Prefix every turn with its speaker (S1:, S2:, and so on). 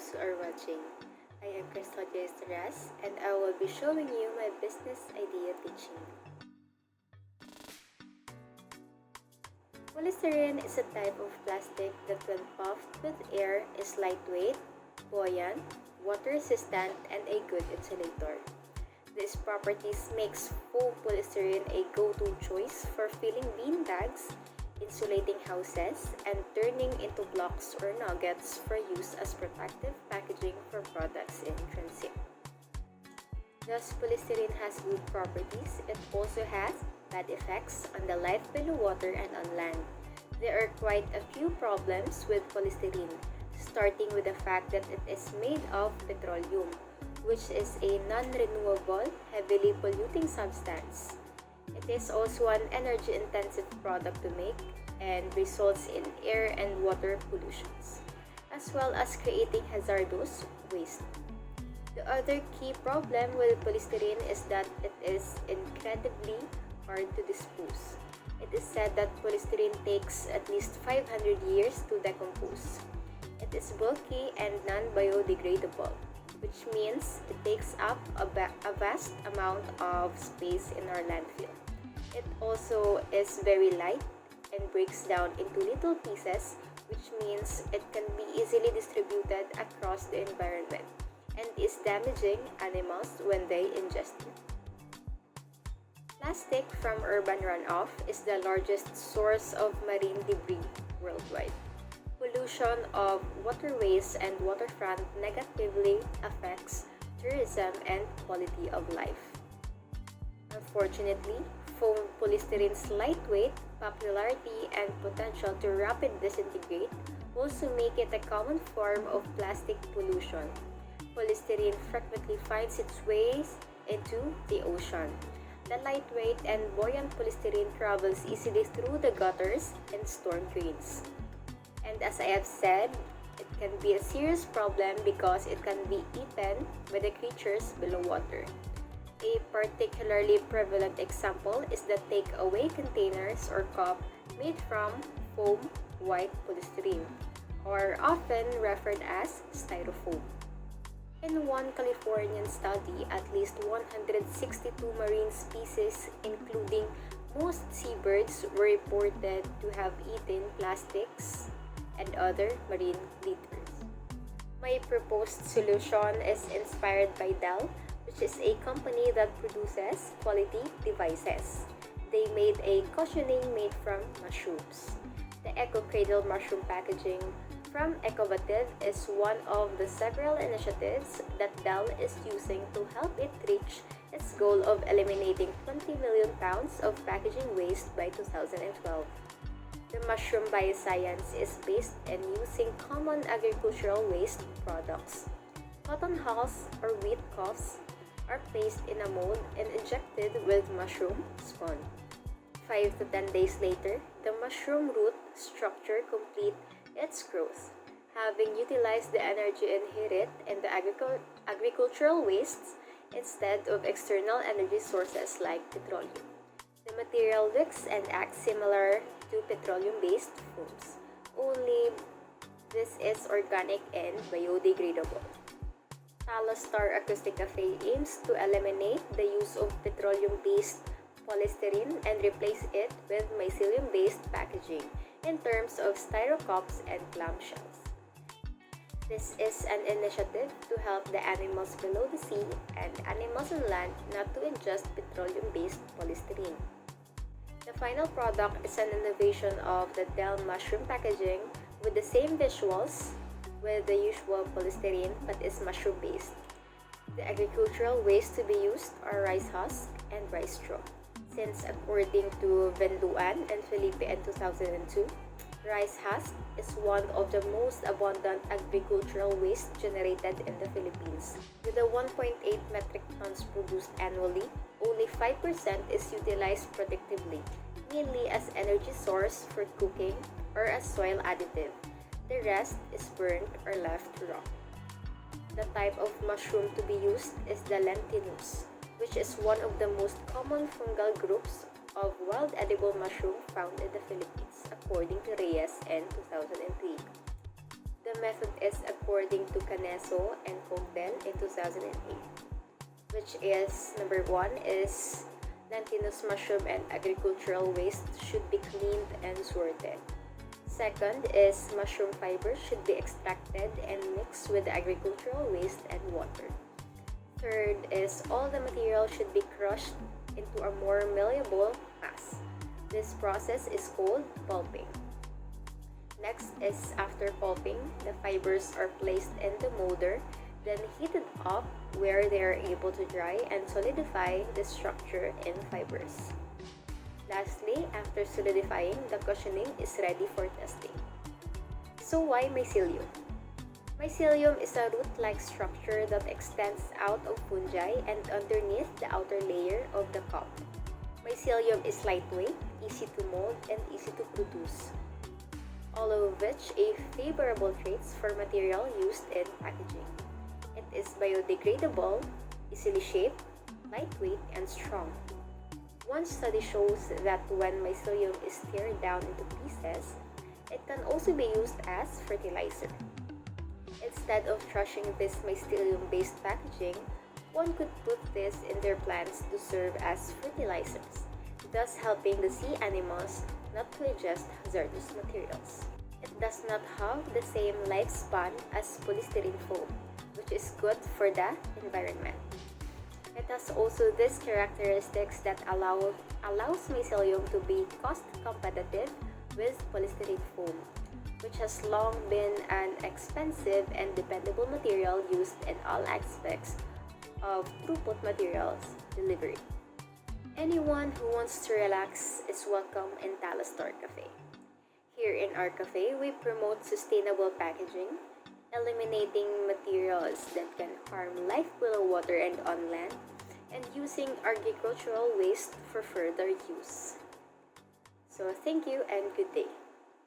S1: those who are watching. I am Custodius Ras and I will be showing you my business idea teaching. Polystyrene is a type of plastic that when puffed with air is lightweight, buoyant, water resistant, and a good insulator. These properties makes foam polystyrene a go-to choice for filling bean bags, insulating houses, and turning into blocks or nuggets for use as protective packaging for products in transit. Thus, polystyrene has good properties. It also has bad effects on the life below water and on land. There are quite a few problems with polystyrene, starting with the fact that it is made of petroleum, which is a non-renewable, heavily polluting substance. It is also an energy-intensive product to make and results in air and water pollutions, as well as creating hazardous waste. The other key problem with polystyrene is that it is incredibly hard to dispose. It is said that polystyrene takes at least 500 years to decompose. It is bulky and non-biodegradable, which means it takes up a vast amount of space in our landfill. It also is very light and breaks down into little pieces, which means it can be easily distributed across the environment and is damaging animals when they ingest it. Plastic from urban runoff is the largest source of marine debris worldwide. Pollution of waterways and waterfront negatively affects tourism and quality of life. Unfortunately, foam polystyrene's lightweight, popularity, and potential to rapid disintegrate also make it a common form of plastic pollution. Polystyrene frequently finds its way into the ocean. The lightweight and buoyant polystyrene travels easily through the gutters and storm drains. And as I have said, it can be a serious problem because it can be eaten by the creatures below water. A particularly prevalent example is the take-away containers or cup made from foam white polystyrene, or often referred as styrofoam. In one Californian study, at least 162 marine species, including most seabirds, were reported to have eaten plastics and other marine litters. My proposed solution is inspired by Dell, which is a company that produces quality devices. They made a cushioning made from mushrooms. The Eco Cradle mushroom packaging from Ecovative is one of the several initiatives that Dell is using to help it reach its goal of eliminating 20 million pounds of packaging waste by 2012. The mushroom bioscience is based on using common agricultural waste products. Cotton hulls or wheat cofs are placed in a mold and injected with mushroom spawn. 5 to 10 days later, the mushroom root structure complete its growth, having utilized the energy inherent in the agricultural wastes instead of external energy sources like petroleum. The material looks and acts similar to petroleum-based foams, only this is organic and biodegradable. Star Acoustic Cafe aims to eliminate the use of petroleum-based polystyrene and replace it with mycelium-based packaging in terms of styro cups and clamshells. This is an initiative to help the animals below the sea and animals on land not to ingest petroleum-based polystyrene. The final product is an innovation of the Dell mushroom packaging with the same visuals with the usual polystyrene but is mushroom based. The agricultural waste to be used are rice husk and rice straw. Since according to Venduan and Felipe in 2002, rice husk is one of the most abundant agricultural waste generated in the Philippines. With the 1.8 metric tons produced annually, only 5% is utilized productively, mainly as energy source for cooking or as soil additive. The rest is burned or left raw. The type of mushroom to be used is the lentinus, which is one of the most common fungal groups of wild edible mushroom found in the Philippines, according to Reyes in 2003. The method is according to Caneso and Cogdel in 2008, which is number 1 is Lantinus mushroom and agricultural waste should be cleaned and sorted. Second is mushroom fibers should be extracted and mixed with the agricultural waste and water. Third is all the material should be crushed into a more malleable mass. This process is called pulping. Next is after pulping, the fibers are placed in the molder, then heated up where they are able to dry and solidify the structure in fibers. Lastly, after solidifying, the cushioning is ready for testing. So why mycelium? Mycelium is a root-like structure that extends out of fungi and underneath the outer layer of the cup. Mycelium is lightweight, easy to mold, and easy to produce, all of which are favorable traits for material used in packaging. It is biodegradable, easily shaped, lightweight, and strong. One study shows that when mycelium is teared down into pieces, it can also be used as fertilizer. Instead of trashing this mycelium-based packaging, one could put this in their plants to serve as fertilizers, thus helping the sea animals not to ingest hazardous materials. It does not have the same lifespan as polystyrene foam, which is good for the environment. It has also these characteristics that allows mycelium to be cost competitive with polystyrene foam, which has long been an expensive and dependable material used in all aspects of throughput materials delivery. Anyone who wants to relax is welcome in Talastor Cafe. Here in our cafe, we promote sustainable packaging, eliminating materials that can harm life below water and on land, and using agricultural waste for further use. So thank you and good day.